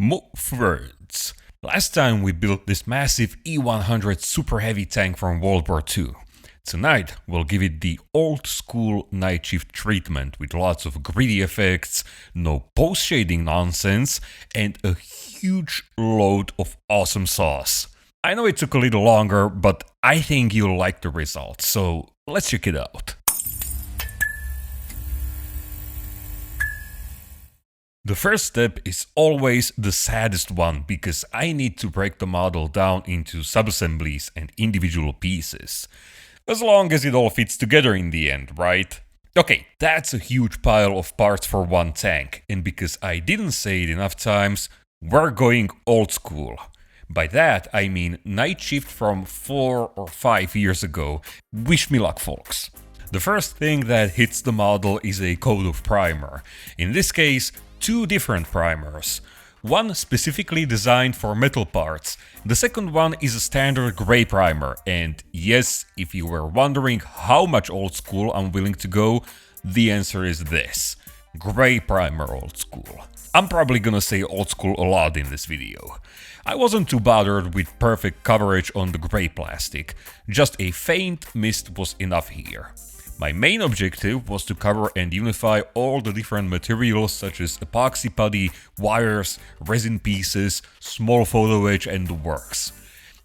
Words. Last time we built this massive E-100 super heavy tank from World War II. Tonight we'll give it the old school night shift treatment with lots of gritty effects, no post shading nonsense, and a huge load of awesome sauce. I know it took a little longer, but I think you'll like the result, so let's check it out. The first step is always the saddest one because I need to break the model down into subassemblies and individual pieces. As long as it all fits together in the end, right? Okay, that's a huge pile of parts for one tank, and because I didn't say it enough times, we're going old school. By that I mean night shift from 4 or 5 years ago. Wish me luck, folks. The first thing that hits the model is a coat of primer. In this case, 2 different primers. One specifically designed for metal parts. The second one is a standard gray primer. And yes, if you were wondering how much old school I'm willing to go, the answer is this. Gray primer old school. I'm probably gonna say old school a lot in this video. I wasn't too bothered with perfect coverage on the gray plastic. Just a faint mist was enough here. My main objective was to cover and unify all the different materials such as epoxy putty, wires, resin pieces, small photo edge and the works.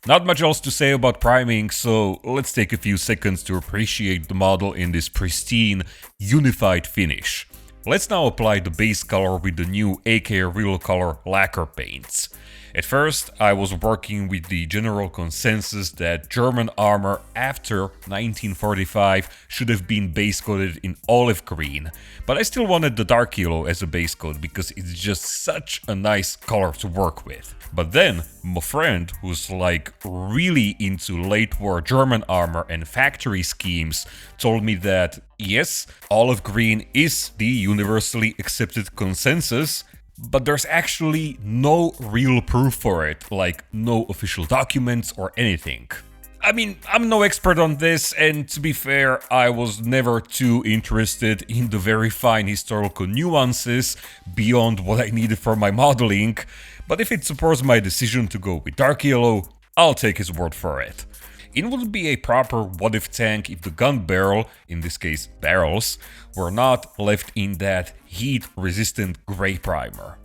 Not much else to say about priming, so let's take a few seconds to appreciate the model in this pristine, unified finish. Let's now apply the base color with the new AK Real Color lacquer paints. At first, I was working with the general consensus that German armor after 1945 should have been base coated in olive green, but I still wanted the dark yellow as a base coat because it's just such a nice color to work with. But then, my friend, who's like really into late war German armor and factory schemes, told me that yes, olive green is the universally accepted consensus, but there's actually no real proof for it, like no official documents or anything. I mean, I'm no expert on this, and to be fair, I was never too interested in the very fine historical nuances beyond what I needed for my modeling, but if it supports my decision to go with dark yellow, I'll take his word for it. It would be a proper what-if tank if the gun barrel, in this case barrels, were not left in that heat-resistant grey primer.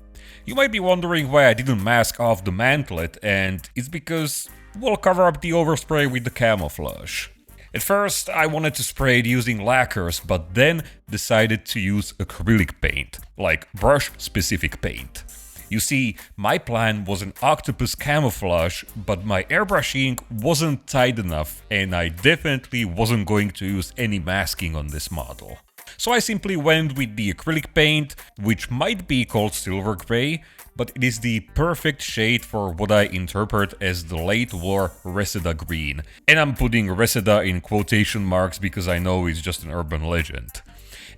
You might be wondering why I didn't mask off the mantlet, and it's because we'll cover up the overspray with the camouflage. At first I wanted to spray it using lacquers, but then decided to use acrylic paint, like brush-specific paint. You see, my plan was an octopus camouflage, but my airbrushing wasn't tight enough and I definitely wasn't going to use any masking on this model. So I simply went with the acrylic paint, which might be called silver grey, but it is the perfect shade for what I interpret as the late war Reseda green. And I'm putting Reseda in quotation marks because I know it's just an urban legend.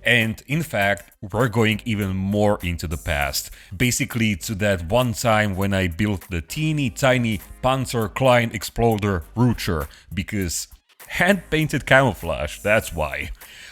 And in fact, we're going even more into the past, basically to that one time when I built the teeny tiny Panzer Klein Exploder Rucher, because hand-painted camouflage, that's why.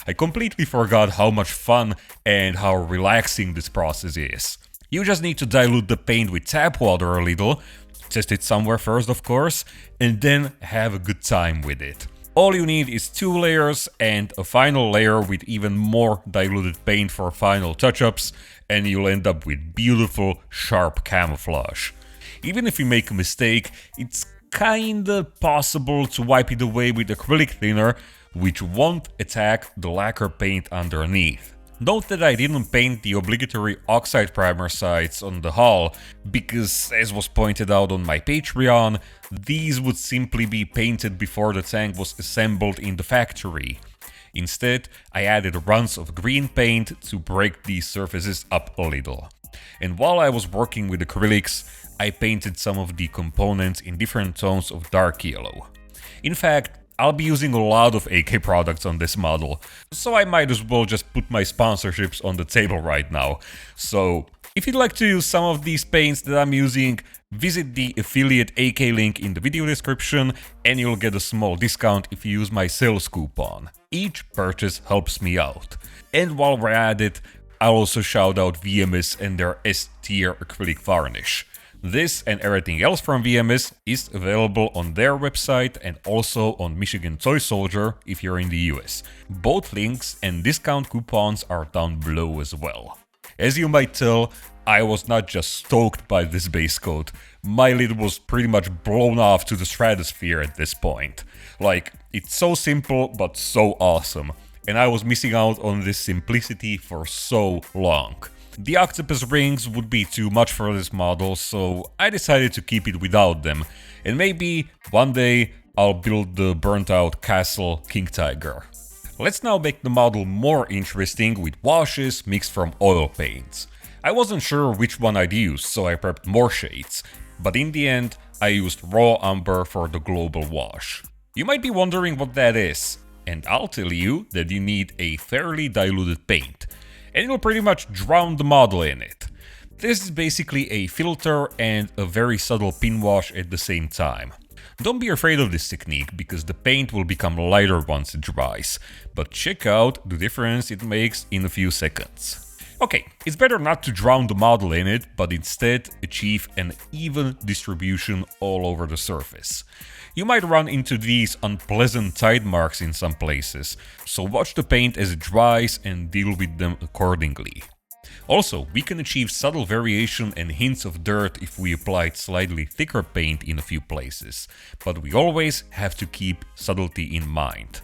I completely forgot how much fun and how relaxing this process is. You just need to dilute the paint with tap water a little, test it somewhere first of course, and then have a good time with it. All you need is 2 layers and a final layer with even more diluted paint for final touch-ups, and you'll end up with beautiful, sharp camouflage. Even if you make a mistake, it's kinda possible to wipe it away with acrylic thinner, which won't attack the lacquer paint underneath. Note that I didn't paint the obligatory oxide primer sides on the hull, because as was pointed out on my Patreon, these would simply be painted before the tank was assembled in the factory. Instead, I added runs of green paint to break these surfaces up a little. And while I was working with acrylics, I painted some of the components in different tones of dark yellow. In fact, I'll be using a lot of AK products on this model, so I might as well just put my sponsorships on the table right now. So, if you'd like to use some of these paints that I'm using, visit the affiliate AK link in the video description and you'll get a small discount if you use my sales coupon. Each purchase helps me out. And while we're at it, I'll also shout out VMS and their S-tier acrylic varnish. This and everything else from VMS is available on their website and also on Michigan Toy Soldier if you're in the US. Both links and discount coupons are down below as well. As you might tell, I was not just stoked by this base coat, my lid was pretty much blown off to the stratosphere at this point. Like, it's so simple but so awesome, and I was missing out on this simplicity for so long. The octopus rings would be too much for this model, so I decided to keep it without them, and maybe one day I'll build the burnt out castle King Tiger. Let's now make the model more interesting with washes mixed from oil paints. I wasn't sure which one I'd use, so I prepped more shades, but in the end I used raw umber for the global wash. You might be wondering what that is, and I'll tell you that you need a fairly diluted paint, and it'll pretty much drown the model in it. This is basically a filter and a very subtle pin wash at the same time. Don't be afraid of this technique, because the paint will become lighter once it dries, but check out the difference it makes in a few seconds. Okay, it's better not to drown the model in it, but instead achieve an even distribution all over the surface. You might run into these unpleasant tide marks in some places, so watch the paint as it dries and deal with them accordingly. Also, we can achieve subtle variation and hints of dirt if we applied slightly thicker paint in a few places, but we always have to keep subtlety in mind.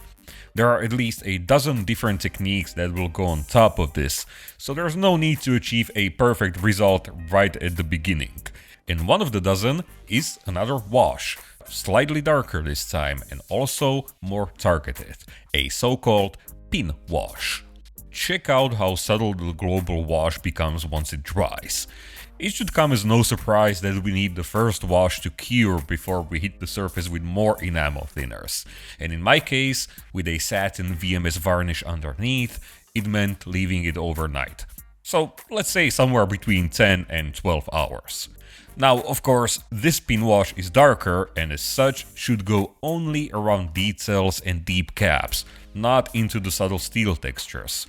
There are at least a dozen different techniques that will go on top of this, so there's no need to achieve a perfect result right at the beginning. And one of the dozen is another wash, slightly darker this time and also more targeted, a so-called pin wash. Check out how subtle the global wash becomes once it dries. It should come as no surprise that we need the first wash to cure before we hit the surface with more enamel thinners. And in my case, with a satin VMS varnish underneath, it meant leaving it overnight. So let's say somewhere between 10 and 12 hours. Now, of course, this pin wash is darker and as such should go only around details and deep caps, not into the subtle steel textures.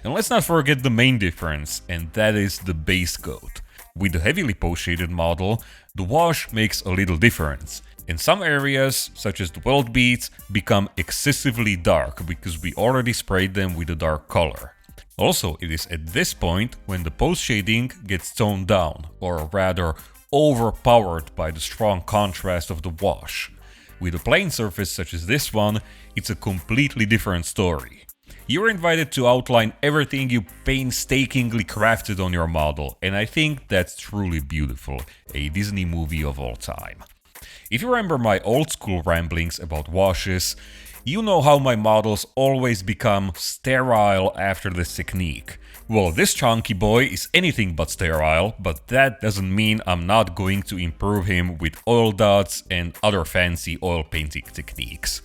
And let's not forget the main difference, and that is the base coat. With the heavily post-shaded model, the wash makes a little difference. In some areas, such as the weld beads, become excessively dark because we already sprayed them with a dark color. Also, it is at this point when the post-shading gets toned down, or rather overpowered by the strong contrast of the wash. With a plain surface such as this one, it's a completely different story. You're invited to outline everything you painstakingly crafted on your model, and I think that's truly beautiful, a Disney movie of all time. If you remember my old school ramblings about washes, you know how my models always become sterile after this technique. Well, this chunky boy is anything but sterile, but that doesn't mean I'm not going to improve him with oil dots and other fancy oil painting techniques.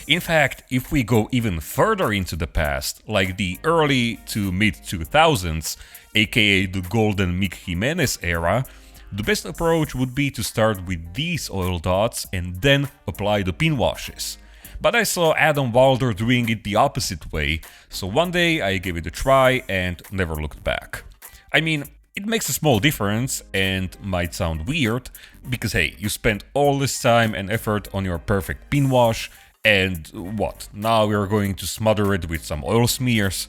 In fact, if we go even further into the past, like the early to mid 2000s, aka the golden Mick Jimenez era, the best approach would be to start with these oil dots and then apply the pin washes. But I saw Adam Wilder doing it the opposite way, so one day I gave it a try and never looked back. I mean, it makes a small difference and might sound weird, because hey, you spent all this time and effort on your perfect pin wash, and what, now we're going to smother it with some oil smears?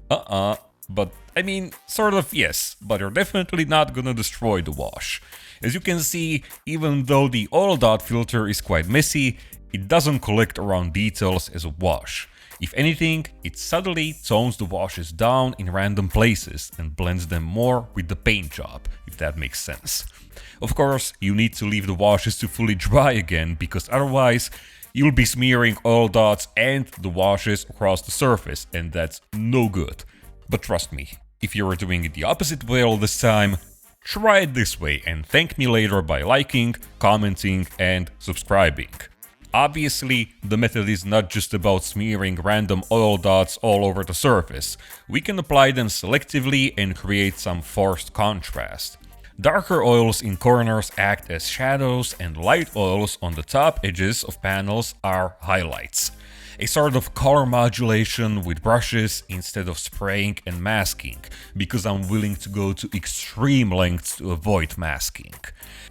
But I mean, sort of yes, but you're definitely not gonna destroy the wash. As you can see, even though the oil dot filter is quite messy, it doesn't collect around details as a wash. If anything, it subtly tones the washes down in random places and blends them more with the paint job, if that makes sense. Of course, you need to leave the washes to fully dry again, because otherwise you'll be smearing oil dots and the washes across the surface, and that's no good. But trust me, if you're doing it the opposite way all this time, try it this way and thank me later by liking, commenting and subscribing. Obviously, the method is not just about smearing random oil dots all over the surface. We can apply them selectively and create some forced contrast. Darker oils in corners act as shadows and light oils on the top edges of panels are highlights. A sort of color modulation with brushes instead of spraying and masking, because I'm willing to go to extreme lengths to avoid masking.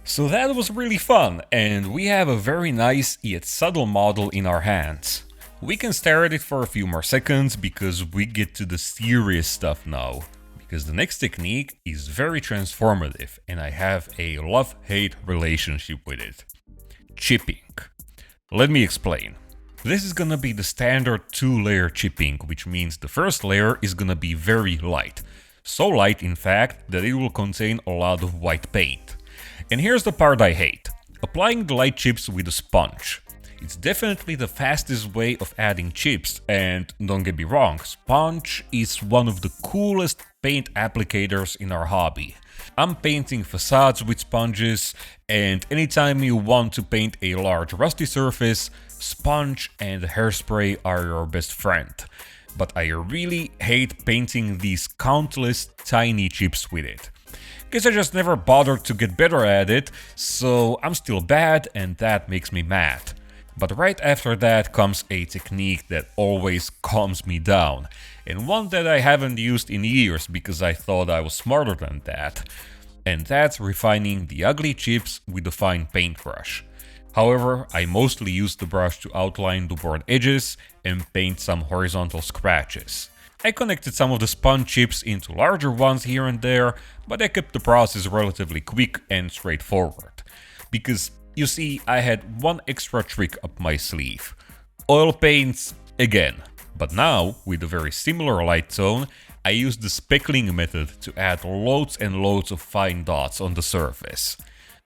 So that was really fun, and we have a very nice yet subtle model in our hands. We can stare at it for a few more seconds because we get to the serious stuff now. Because the next technique is very transformative and I have a love-hate relationship with it. Chipping. Let me explain. This is gonna be the standard 2-layer chipping, which means the first layer is gonna be very light. So light, in fact, that it will contain a lot of white paint. And here's the part I hate. Applying the light chips with a sponge. It's definitely the fastest way of adding chips, and don't get me wrong, sponge is one of the coolest paint applicators in our hobby. I'm painting facades with sponges, and anytime you want to paint a large rusty surface, sponge and hairspray are your best friend. But I really hate painting these countless tiny chips with it. Guess I just never bothered to get better at it, so I'm still bad and that makes me mad. But right after that comes a technique that always calms me down, and one that I haven't used in years because I thought I was smarter than that. And that's refining the ugly chips with a fine paintbrush. However, I mostly use the brush to outline the worn edges and paint some horizontal scratches. I connected some of the sponge chips into larger ones here and there, but I kept the process relatively quick and straightforward. Because, you see, I had one extra trick up my sleeve. Oil paints again. But now, with a very similar light tone, I used the speckling method to add loads and loads of fine dots on the surface.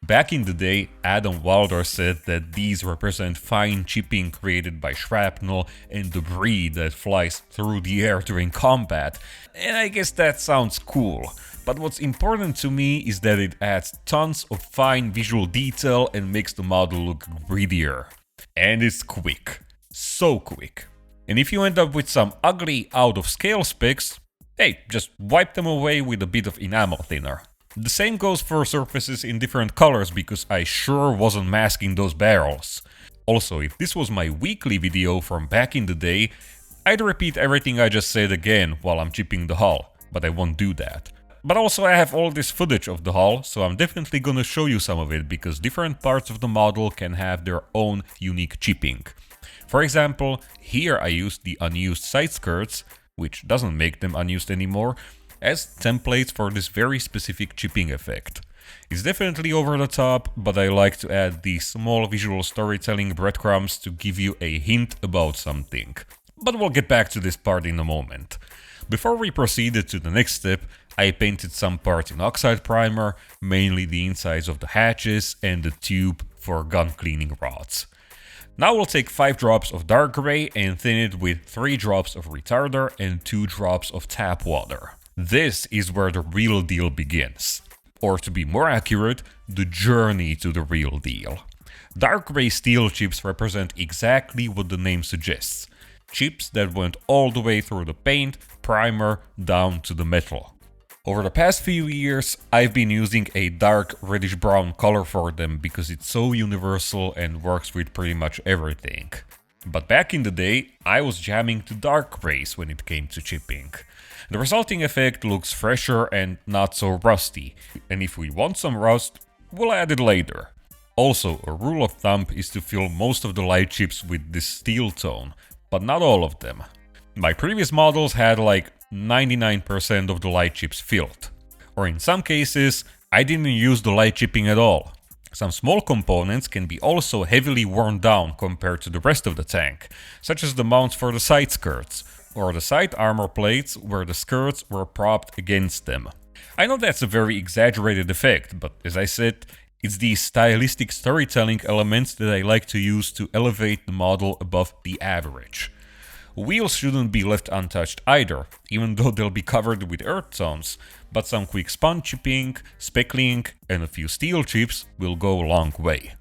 Back in the day, Adam Wilder said that these represent fine chipping created by shrapnel and debris that flies through the air during combat, and I guess that sounds cool. But what's important to me is that it adds tons of fine visual detail and makes the model look grittier. And it's quick. So quick. And if you end up with some ugly out-of-scale specks, hey, just wipe them away with a bit of enamel thinner. The same goes for surfaces in different colors because I sure wasn't masking those barrels. Also, if this was my weekly video from back in the day, I'd repeat everything I just said again while I'm chipping the hull, but I won't do that. But also I have all this footage of the hull, so I'm definitely gonna show you some of it because different parts of the model can have their own unique chipping. For example, here I used the unused side skirts, which doesn't make them unused anymore, as templates for this very specific chipping effect. It's definitely over the top, but I like to add these small visual storytelling breadcrumbs to give you a hint about something. But we'll get back to this part in a moment. Before we proceeded to the next step, I painted some parts in oxide primer, mainly the insides of the hatches and the tube for gun cleaning rods. Now we'll take 5 drops of dark gray and thin it with 3 drops of retarder and 2 drops of tap water. This is where the real deal begins. Or to be more accurate, the journey to the real deal. Dark gray steel chips represent exactly what the name suggests. Chips that went all the way through the paint, primer, down to the metal. Over the past few years, I've been using a dark reddish-brown color for them because it's so universal and works with pretty much everything. But back in the day, I was jamming to dark grays when it came to chipping. The resulting effect looks fresher and not so rusty, and if we want some rust, we'll add it later. Also, a rule of thumb is to fill most of the light chips with this steel tone, but not all of them. My previous models had like 99% of the light chips filled. Or in some cases, I didn't use the light chipping at all. Some small components can be also heavily worn down compared to the rest of the tank, such as the mounts for the side skirts, or the side armor plates where the skirts were propped against them. I know that's a very exaggerated effect, but as I said, it's these stylistic storytelling elements that I like to use to elevate the model above the average. Wheels shouldn't be left untouched either, even though they'll be covered with earth tones, but some quick sponge chipping, speckling, and a few steel chips will go a long way.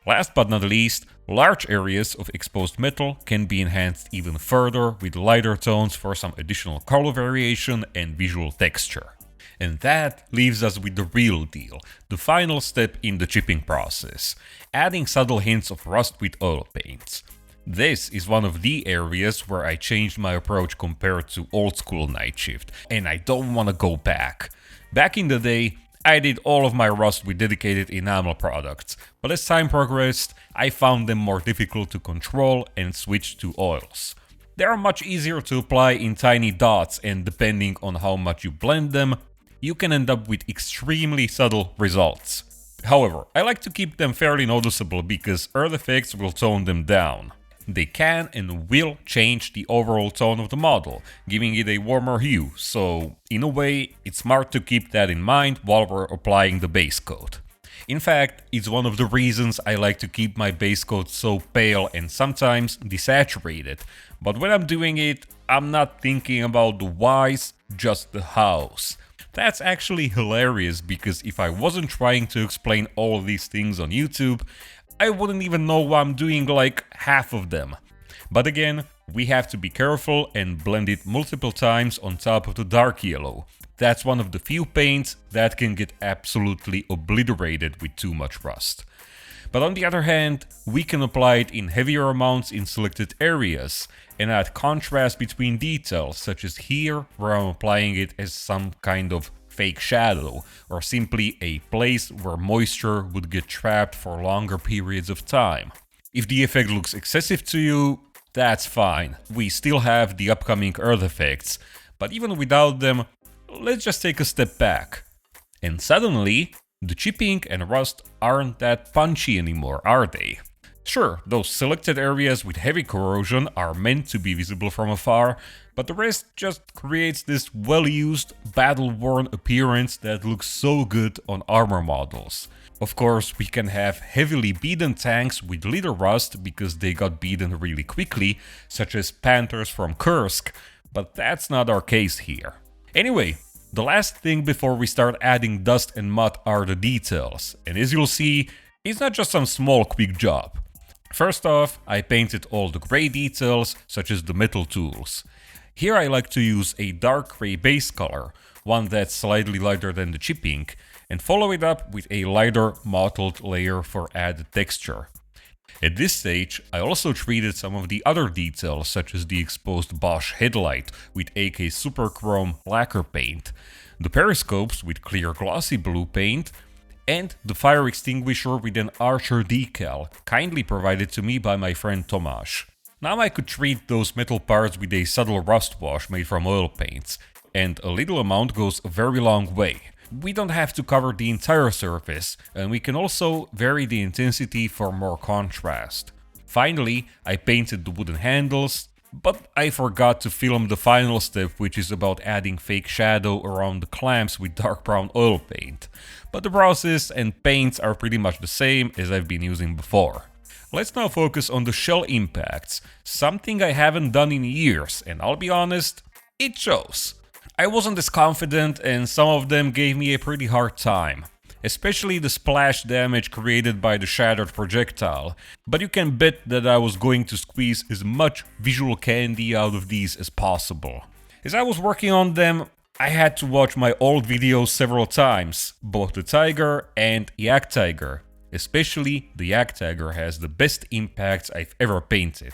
Last but not least, large areas of exposed metal can be enhanced even further with lighter tones for some additional color variation and visual texture. And that leaves us with the real deal, the final step in the chipping process, adding subtle hints of rust with oil paints. This is one of the areas where I changed my approach compared to old school night shift, and I don't want to go back. Back in the day, I did all of my rust with dedicated enamel products, but as time progressed, I found them more difficult to control and switched to oils. They are much easier to apply in tiny dots, and depending on how much you blend them, you can end up with extremely subtle results. However, I like to keep them fairly noticeable because earth effects will tone them down. They can and will change the overall tone of the model, giving it a warmer hue, so in a way, it's smart to keep that in mind while we're applying the base coat. In fact, it's one of the reasons I like to keep my base coat so pale and sometimes desaturated, but when I'm doing it, I'm not thinking about the whys, just the hows. That's actually hilarious because if I wasn't trying to explain all of these things on YouTube, I wouldn't even know why I'm doing like half of them. But again, we have to be careful and blend it multiple times on top of the dark yellow. That's one of the few paints that can get absolutely obliterated with too much rust. But on the other hand, we can apply it in heavier amounts in selected areas and add contrast between details, such as here where I'm applying it as some kind of fake shadow, or simply a place where moisture would get trapped for longer periods of time. If the effect looks excessive to you, that's fine. We still have the upcoming earth effects, but even without them, let's just take a step back. And suddenly, the chipping and rust aren't that punchy anymore, are they? Sure, those selected areas with heavy corrosion are meant to be visible from afar, but the rest just creates this well-used, battle-worn appearance that looks so good on armor models. Of course, we can have heavily beaten tanks with little rust because they got beaten really quickly, such as Panthers from Kursk, but that's not our case here. Anyway, the last thing before we start adding dust and mud are the details, and as you'll see, it's not just some small quick job. First off, I painted all the grey details, such as the metal tools. Here I like to use a dark grey base color, one that's slightly lighter than the chipping, and follow it up with a lighter mottled layer for added texture. At this stage, I also treated some of the other details, such as the exposed Bosch headlight with AK Superchrome lacquer paint, the periscopes with clear glossy blue paint, and the fire extinguisher with an Archer decal, kindly provided to me by my friend Tomasz. Now I could treat those metal parts with a subtle rust wash made from oil paints, and a little amount goes a very long way. We don't have to cover the entire surface, and we can also vary the intensity for more contrast. Finally, I painted the wooden handles, but I forgot to film the final step, which is about adding fake shadow around the clamps with dark brown oil paint. But the process and paints are pretty much the same as I've been using before. Let's now focus on the shell impacts, something I haven't done in years, and I'll be honest, it shows. I wasn't as confident and some of them gave me a pretty hard time. Especially the splash damage created by the shattered projectile, but you can bet that I was going to squeeze as much visual candy out of these as possible. As I was working on them, I had to watch my old videos several times, both the Tiger and Yak Tiger. Especially the Yak Tiger has the best impacts I've ever painted,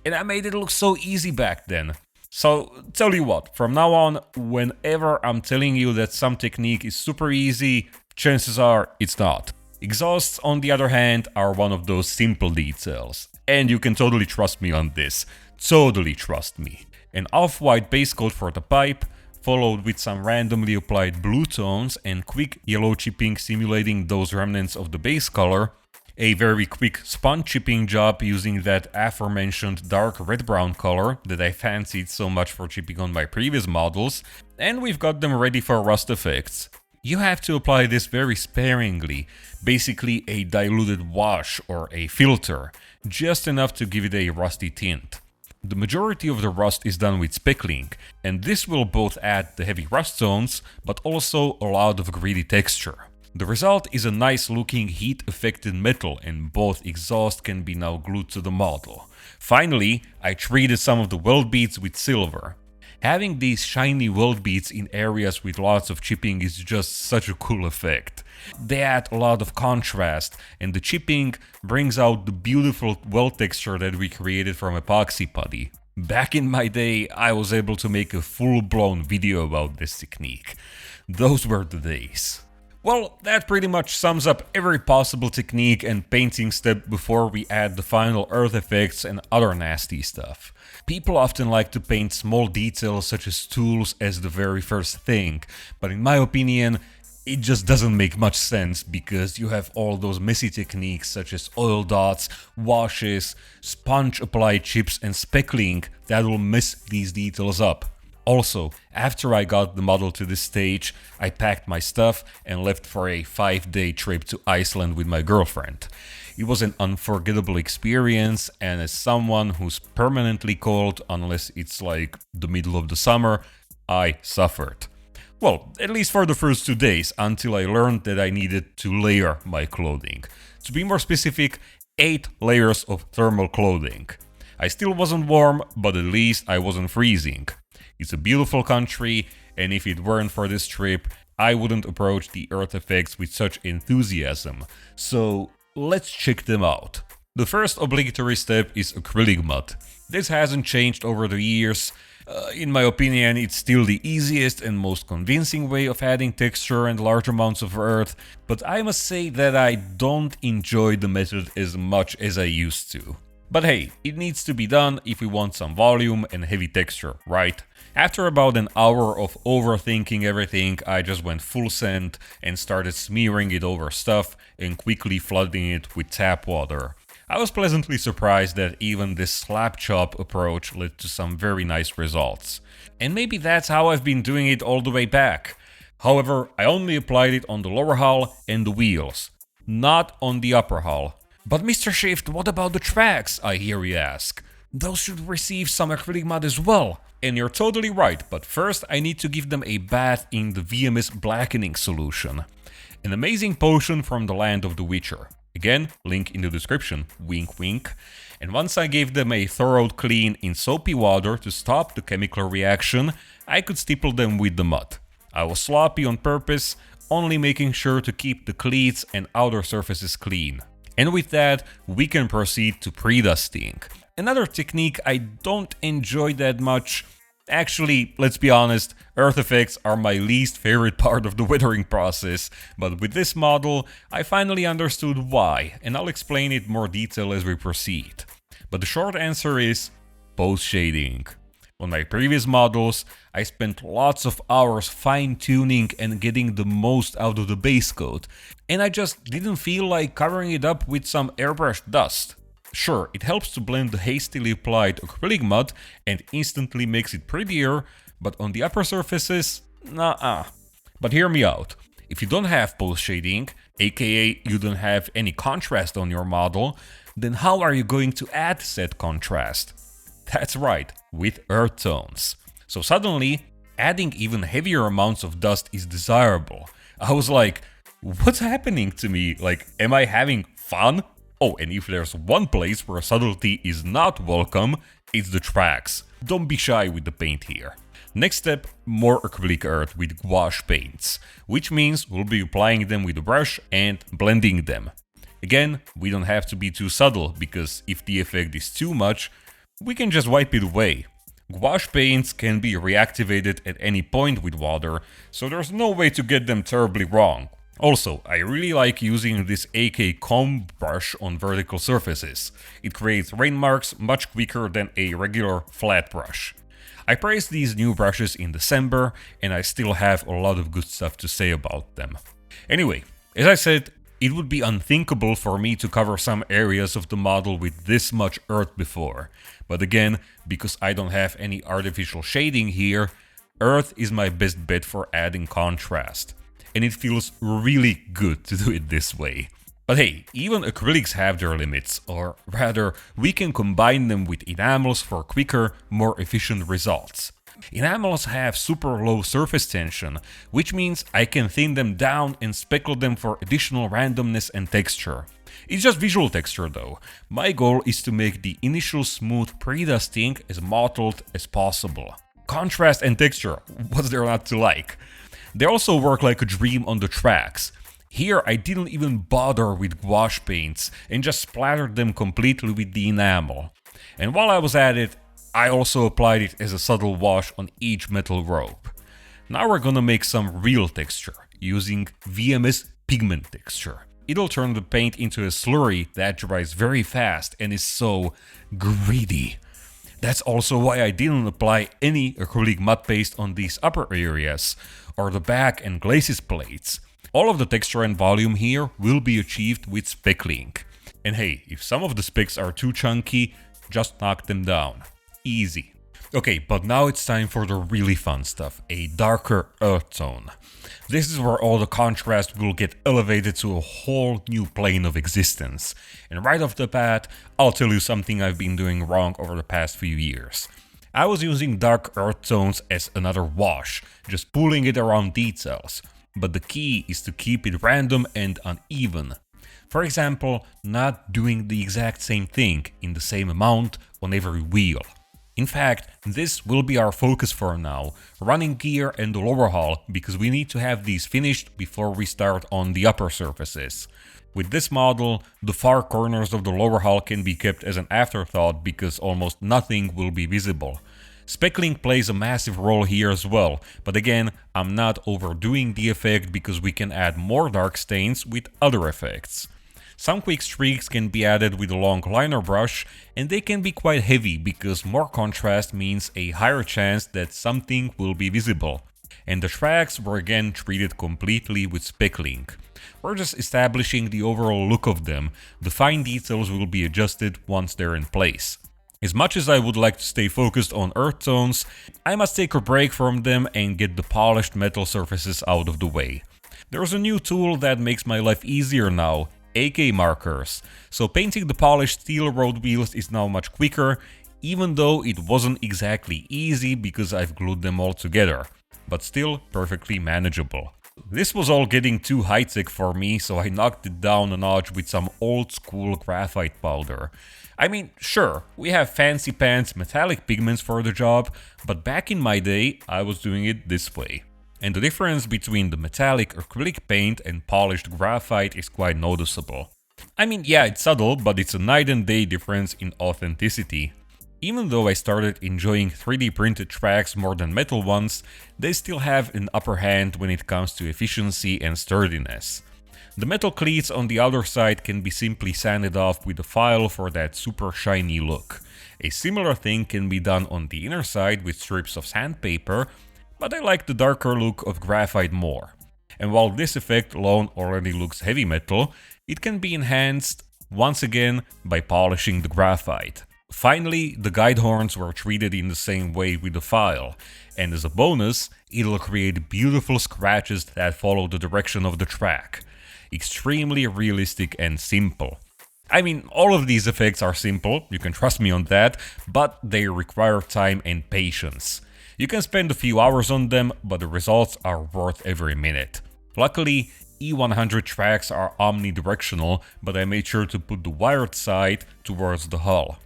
and I made it look so easy back then. So tell you what, from now on, whenever I'm telling you that some technique is super easy, chances are it's not. Exhausts, on the other hand, are one of those simple details. And you can totally trust me on this. Totally trust me. An off-white base coat for the pipe, followed with some randomly applied blue tones and quick yellow chipping simulating those remnants of the base color. A very quick sponge chipping job using that aforementioned dark red-brown color that I fancied so much for chipping on my previous models. And we've got them ready for rust effects. You have to apply this very sparingly, basically a diluted wash or a filter, just enough to give it a rusty tint. The majority of the rust is done with speckling, and this will both add the heavy rust tones, but also a lot of gritty texture. The result is a nice looking heat affected metal, and both exhausts can be now glued to the model. Finally, I treated some of the weld beads with silver. Having these shiny weld beads in areas with lots of chipping is just such a cool effect. They add a lot of contrast, and the chipping brings out the beautiful weld texture that we created from epoxy putty. Back in my day, I was able to make a full-blown video about this technique. Those were the days. Well, that pretty much sums up every possible technique and painting step before we add the final earth effects and other nasty stuff. People often like to paint small details such as tools as the very first thing, but in my opinion, it just doesn't make much sense because you have all those messy techniques such as oil dots, washes, sponge applied chips and speckling that will mess these details up. Also, after I got the model to this stage, I packed my stuff and left for a 5-day trip to Iceland with my girlfriend. It was an unforgettable experience, and as someone who's permanently cold unless it's like the middle of the summer, I suffered. Well, at least for the first 2 days, until I learned that I needed to layer my clothing. To be more specific, 8 layers of thermal clothing. I still wasn't warm, but at least I wasn't freezing. It's a beautiful country, and if it weren't for this trip, I wouldn't approach the earth effects with such enthusiasm. So let's check them out. The first obligatory step is acrylic mud. This hasn't changed over the years. In my opinion, it's still the easiest and most convincing way of adding texture and large amounts of earth, but I must say that I don't enjoy the method as much as I used to. But hey, it needs to be done if we want some volume and heavy texture, right? After about an hour of overthinking everything, I just went full send and started smearing it over stuff and quickly flooding it with tap water. I was pleasantly surprised that even this slap chop approach led to some very nice results. And maybe that's how I've been doing it all the way back. However, I only applied it on the lower hull and the wheels, not on the upper hull. But Mr. Shift, what about the tracks, I hear you ask? Those should receive some acrylic mud as well. And you're totally right, but first I need to give them a bath in the VMS blackening solution. An amazing potion from the land of the Witcher. Again, link in the description, wink wink. And once I gave them a thorough clean in soapy water to stop the chemical reaction, I could stipple them with the mud. I was sloppy on purpose, only making sure to keep the cleats and outer surfaces clean. And with that, we can proceed to pre-dusting. Another technique I don't enjoy that much. Actually, let's be honest, earth effects are my least favorite part of the weathering process, but with this model, I finally understood why, and I'll explain it more detail as we proceed. But the short answer is post-shading. On my previous models, I spent lots of hours fine-tuning and getting the most out of the base coat, and I just didn't feel like covering it up with some airbrush dust. Sure, it helps to blend the hastily applied acrylic mud and instantly makes it prettier, but on the upper surfaces, nah. But hear me out. If you don't have post-shading, aka you don't have any contrast on your model, then how are you going to add said contrast? That's right, with earth tones. So suddenly, adding even heavier amounts of dust is desirable. I was like, what's happening to me? Like, am I having fun? Oh, and if there's one place where subtlety is not welcome, it's the tracks. Don't be shy with the paint here. Next step, more acrylic earth with gouache paints, which means we'll be applying them with a brush and blending them. Again, we don't have to be too subtle, because if the effect is too much, we can just wipe it away. Gouache paints can be reactivated at any point with water, so there's no way to get them terribly wrong. Also, I really like using this AK comb brush on vertical surfaces. It creates rain marks much quicker than a regular flat brush. I praised these new brushes in December, and I still have a lot of good stuff to say about them. Anyway, as I said, it would be unthinkable for me to cover some areas of the model with this much earth before. But again, because I don't have any artificial shading here, earth is my best bet for adding contrast. And it feels really good to do it this way. But hey, even acrylics have their limits, or rather, we can combine them with enamels for quicker, more efficient results. Enamels have super low surface tension, which means I can thin them down and speckle them for additional randomness and texture. It's just visual texture though. My goal is to make the initial smooth pre-dusting as mottled as possible. Contrast and texture, what's there not to like? They also work like a dream on the tracks. Here I didn't even bother with gouache paints and just splattered them completely with the enamel. And while I was at it, I also applied it as a subtle wash on each metal rope. Now we're gonna make some real texture using VMS pigment texture. It'll turn the paint into a slurry that dries very fast and is so gritty. That's also why I didn't apply any acrylic mud paste on these upper areas, or the back and glacis plates. All of the texture and volume here will be achieved with speckling. And hey, if some of the specks are too chunky, just knock them down. Easy. Okay, but now it's time for the really fun stuff, a darker earth tone. This is where all the contrast will get elevated to a whole new plane of existence. And right off the bat, I'll tell you something I've been doing wrong over the past few years. I was using dark earth tones as another wash, just pulling it around details. But the key is to keep it random and uneven. For example, not doing the exact same thing in the same amount on every wheel. In fact, this will be our focus for now, running gear and the lower hull, because we need to have these finished before we start on the upper surfaces. With this model, the far corners of the lower hull can be kept as an afterthought because almost nothing will be visible. Speckling plays a massive role here as well, but again, I'm not overdoing the effect because we can add more dark stains with other effects. Some quick streaks can be added with a long liner brush, and they can be quite heavy because more contrast means a higher chance that something will be visible. And the tracks were again treated completely with speckling. We're just establishing the overall look of them, the fine details will be adjusted once they're in place. As much as I would like to stay focused on earth tones, I must take a break from them and get the polished metal surfaces out of the way. There's a new tool that makes my life easier now, AK markers. So painting the polished steel road wheels is now much quicker, even though it wasn't exactly easy because I've glued them all together, but still perfectly manageable. This was all getting too high-tech for me, so I knocked it down a notch with some old-school graphite powder. I mean, sure, we have fancy pants metallic pigments for the job, but back in my day, I was doing it this way. And the difference between the metallic acrylic paint and polished graphite is quite noticeable. I mean, yeah, it's subtle, but it's a night and day difference in authenticity. Even though I started enjoying 3D printed tracks more than metal ones, they still have an upper hand when it comes to efficiency and sturdiness. The metal cleats on the outer side can be simply sanded off with a file for that super shiny look. A similar thing can be done on the inner side with strips of sandpaper, but I like the darker look of graphite more. And while this effect alone already looks heavy metal, it can be enhanced once again by polishing the graphite. Finally, the guide horns were treated in the same way with the file, and as a bonus, it'll create beautiful scratches that follow the direction of the track. Extremely realistic and simple. I mean, all of these effects are simple, you can trust me on that, but they require time and patience. You can spend a few hours on them, but the results are worth every minute. Luckily, E-100 tracks are omnidirectional, but I made sure to put the wired side towards the hull.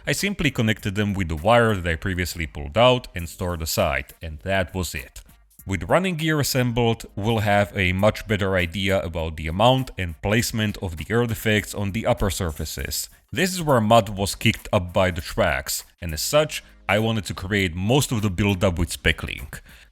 I simply connected them with the wire that I previously pulled out and stored aside, and that was it. With running gear assembled, we'll have a much better idea about the amount and placement of the earth effects on the upper surfaces. This is where mud was kicked up by the tracks, and as such, I wanted to create most of the build-up with speckling.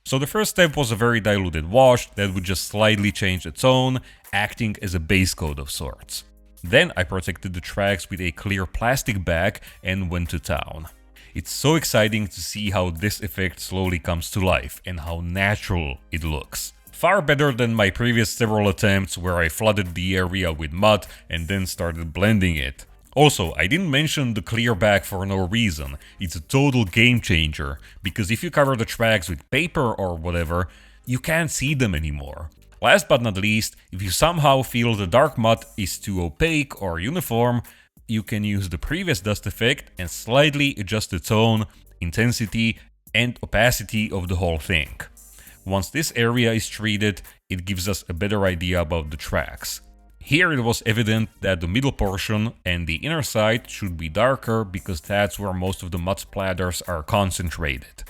So the first step was a very diluted wash that would just slightly change the tone, acting as a base coat of sorts. Then I protected the tracks with a clear plastic bag and went to town. It's so exciting to see how this effect slowly comes to life and how natural it looks. Far better than my previous several attempts where I flooded the area with mud and then started blending it. Also, I didn't mention the clear bag for no reason. It's a total game changer, because if you cover the tracks with paper or whatever, you can't see them anymore. Last but not least, if you somehow feel the dark mud is too opaque or uniform, you can use the previous dust effect and slightly adjust the tone, intensity, and opacity of the whole thing. Once this area is treated, it gives us a better idea about the tracks. Here it was evident that the middle portion and the inner side should be darker because that's where most of the mud splatters are concentrated.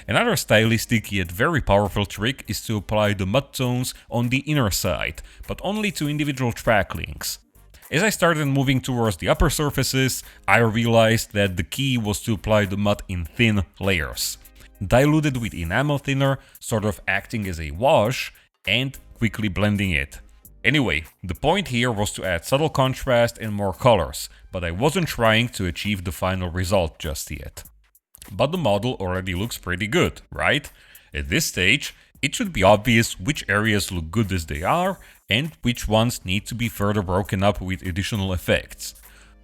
Another stylistic yet very powerful trick is to apply the mud tones on the inner side, but only to individual track links. As I started moving towards the upper surfaces, I realized that the key was to apply the mud in thin layers. Diluted with enamel thinner, sort of acting as a wash, and quickly blending it. Anyway, the point here was to add subtle contrast and more colors, but I wasn't trying to achieve the final result just yet. But the model already looks pretty good, right? At this stage, it should be obvious which areas look good as they are and which ones need to be further broken up with additional effects.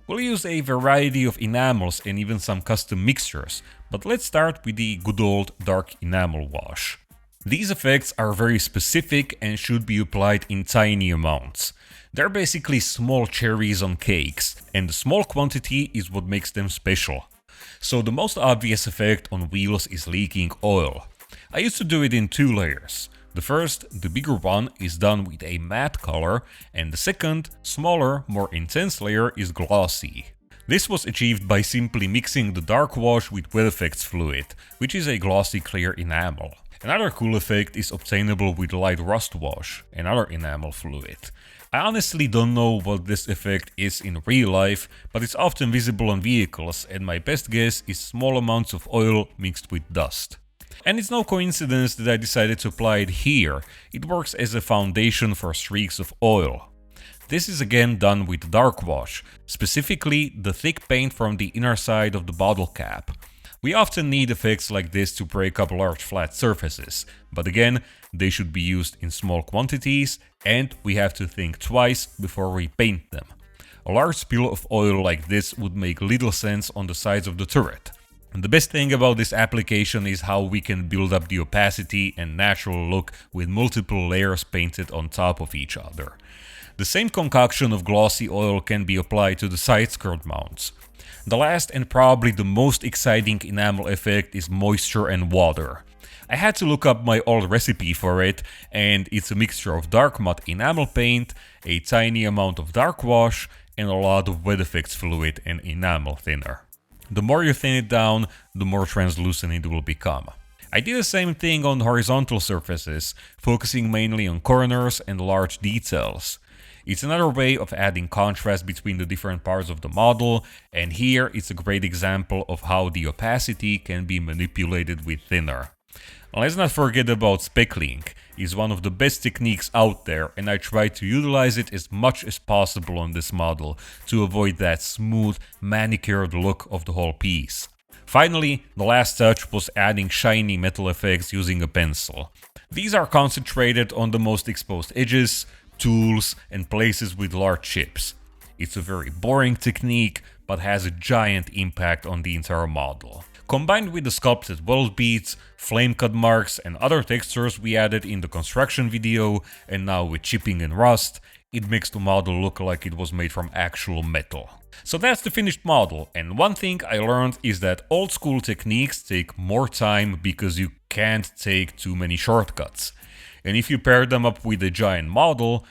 We'll use a variety of enamels and even some custom mixtures, but let's start with the good old dark enamel wash. These effects are very specific and should be applied in tiny amounts. They're basically small cherries on cakes, and the small quantity is what makes them special. So the most obvious effect on wheels is leaking oil. I used to do it in 2 layers. The first, the bigger one, is done with a matte color, and the second, smaller, more intense layer is glossy. This was achieved by simply mixing the dark wash with wet effects fluid, which is a glossy clear enamel. Another cool effect is obtainable with light rust wash, another enamel fluid. I honestly don't know what this effect is in real life, but it's often visible on vehicles, and my best guess is small amounts of oil mixed with dust. And it's no coincidence that I decided to apply it here. It works as a foundation for streaks of oil. This is again done with dark wash, specifically the thick paint from the inner side of the bottle cap. We often need effects like this to break up large flat surfaces, but again, they should be used in small quantities and we have to think twice before we paint them. A large spill of oil like this would make little sense on the sides of the turret. And the best thing about this application is how we can build up the opacity and natural look with multiple layers painted on top of each other. The same concoction of glossy oil can be applied to the side skirt mounts. The last and probably the most exciting enamel effect is moisture and water. I had to look up my old recipe for it, and it's a mixture of dark matte enamel paint, a tiny amount of dark wash, and a lot of wet effects fluid and enamel thinner. The more you thin it down, the more translucent it will become. I did the same thing on horizontal surfaces, focusing mainly on corners and large details. It's another way of adding contrast between the different parts of the model, and here it's a great example of how the opacity can be manipulated with thinner. Let's not forget about speckling. It's one of the best techniques out there, and I try to utilize it as much as possible on this model to avoid that smooth, manicured look of the whole piece. Finally, the last touch was adding shiny metal effects using a pencil. These are concentrated on the most exposed edges, tools, and places with large chips. It's a very boring technique, but has a giant impact on the entire model. Combined with the sculpted weld beads, flame cut marks, and other textures we added in the construction video, and now with chipping and rust, it makes the model look like it was made from actual metal. So that's the finished model, and one thing I learned is that old school techniques take more time because you can't take too many shortcuts. And if you pair them up with a giant model,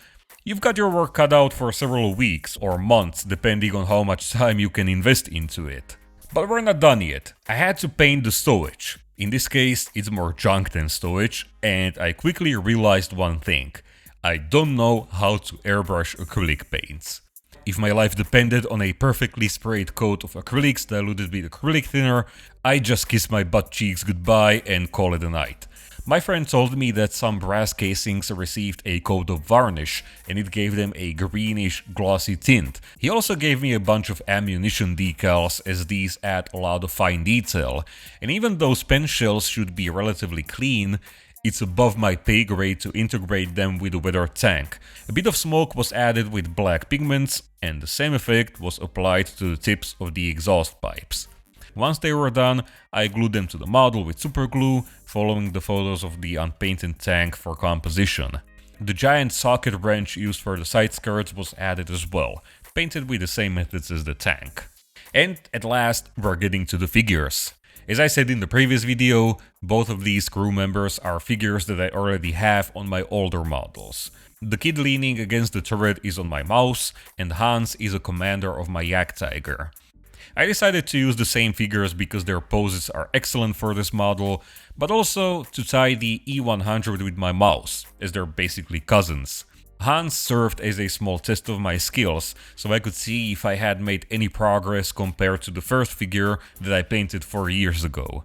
you've got your work cut out for several weeks or months depending on how much time you can invest into it. But we're not done yet. I had to paint the stowage. In this case, it's more junk than stowage, and I quickly realized one thing. I don't know how to airbrush acrylic paints. If my life depended on a perfectly sprayed coat of acrylics diluted with acrylic thinner, I just kiss my butt cheeks goodbye and call it a night. My friend told me that some brass casings received a coat of varnish and it gave them a greenish glossy tint. He also gave me a bunch of ammunition decals as these add a lot of fine detail, and even though pen shells should be relatively clean, it's above my pay grade to integrate them with a weathered tank. A bit of smoke was added with black pigments and the same effect was applied to the tips of the exhaust pipes. Once they were done, I glued them to the model with super glue, following the photos of the unpainted tank for composition. The giant socket wrench used for the side skirts was added as well, painted with the same methods as the tank. And at last, we're getting to the figures. As I said in the previous video, both of these crew members are figures that I already have on my older models. The kid leaning against the turret is on my mouse, and Hans is a commander of my Yak Tiger. I decided to use the same figures because their poses are excellent for this model, but also to tie the E-100 with my mouse, as they're basically cousins. Hans served as a small test of my skills, so I could see if I had made any progress compared to the first figure that I painted 4 years ago.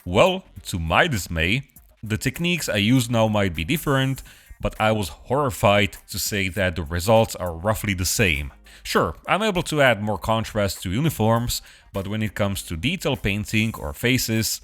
Well, to my dismay, the techniques I use now might be different, but I was horrified to say that the results are roughly the same. Sure, I'm able to add more contrast to uniforms, but when it comes to detail painting or faces,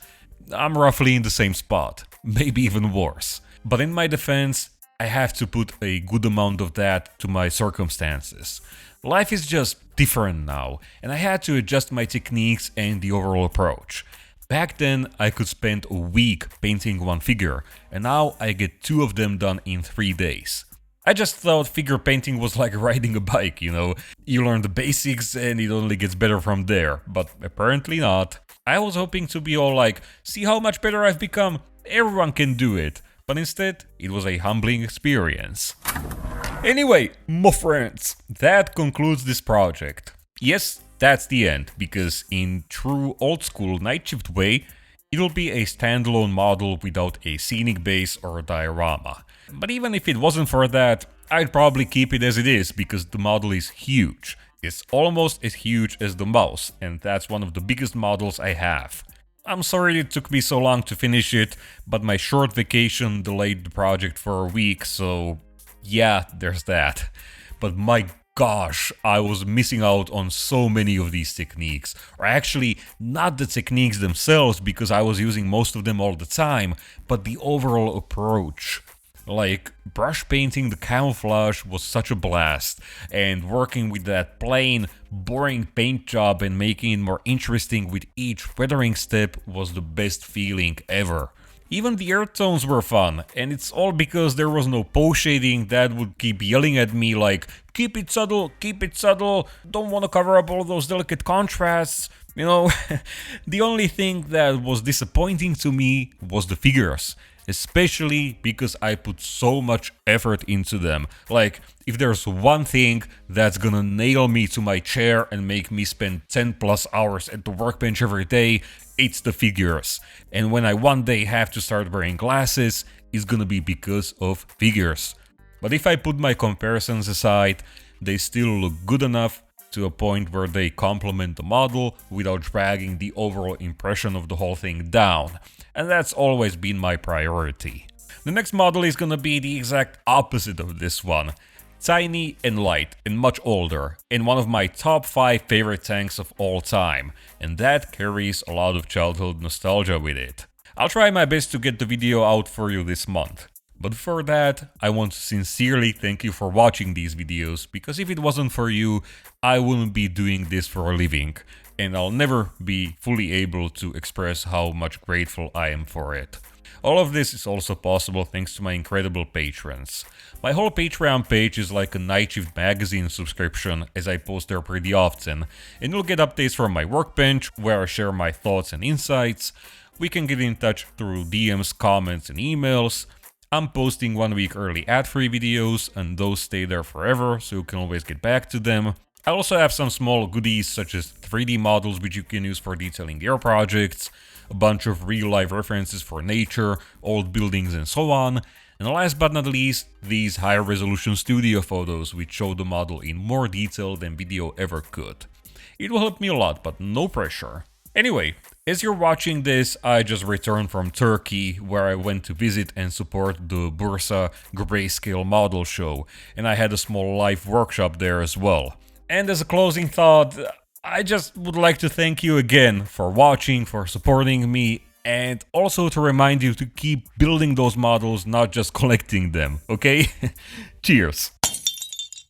I'm roughly in the same spot, maybe even worse. But in my defense, I have to put a good amount of that to my circumstances. Life is just different now, and I had to adjust my techniques and the overall approach. Back then, I could spend a week painting one figure, and now I get 2 of them done in 3 days. I just thought figure painting was like riding a bike, you know? You learn the basics and it only gets better from there, but apparently not. I was hoping to be all like, see how much better I've become, everyone can do it. But instead, it was a humbling experience. Anyway, my friends, that concludes this project. Yes, that's the end, because in true old school night shift way, it'll be a standalone model without a scenic base or a diorama. But even if it wasn't for that, I'd probably keep it as it is, because the model is huge. It's almost as huge as the mouse, and that's one of the biggest models I have. I'm sorry it took me so long to finish it, but my short vacation delayed the project for a week, so yeah, there's that. But my gosh, I was missing out on so many of these techniques. Or actually, not the techniques themselves, because I was using most of them all the time, but the overall approach. Like, brush painting the camouflage was such a blast, and working with that plain, boring paint job and making it more interesting with each weathering step was the best feeling ever. Even the earth tones were fun, and it's all because there was no pose shading that would keep yelling at me like, keep it subtle, don't want to cover up all those delicate contrasts. You know, the only thing that was disappointing to me was the figures. Especially because I put so much effort into them. Like, if there's one thing that's gonna nail me to my chair and make me spend 10+ hours at the workbench every day, it's the figures. And when I one day have to start wearing glasses, it's gonna be because of figures. But if I put my comparisons aside, they still look good enough to a point where they complement the model without dragging the overall impression of the whole thing down. And that's always been my priority. The next model is gonna be the exact opposite of this one. Tiny and light and much older, and one of my top 5 favorite tanks of all time. And that carries a lot of childhood nostalgia with it. I'll try my best to get the video out for you this month. But for that, I want to sincerely thank you for watching these videos, because if it wasn't for you, I wouldn't be doing this for a living, and I'll never be fully able to express how much grateful I am for it. All of this is also possible thanks to my incredible patrons. My whole Patreon page is like a Night Shift magazine subscription, as I post there pretty often, and you'll get updates from my workbench, where I share my thoughts and insights. We can get in touch through DMs, comments and emails. I'm posting 1 week early ad-free videos, and those stay there forever, so you can always get back to them. I also have some small goodies such as 3D models which you can use for detailing your projects, a bunch of real-life references for nature, old buildings and so on, and last but not least, these high-resolution studio photos which show the model in more detail than video ever could. It will help me a lot, but no pressure. Anyway, as you're watching this, I just returned from Turkey, where I went to visit and support the Bursa Grayscale model show, and I had a small live workshop there as well. And as a closing thought, I just would like to thank you again for watching, for supporting me, and also to remind you to keep building those models, not just collecting them, okay? Cheers!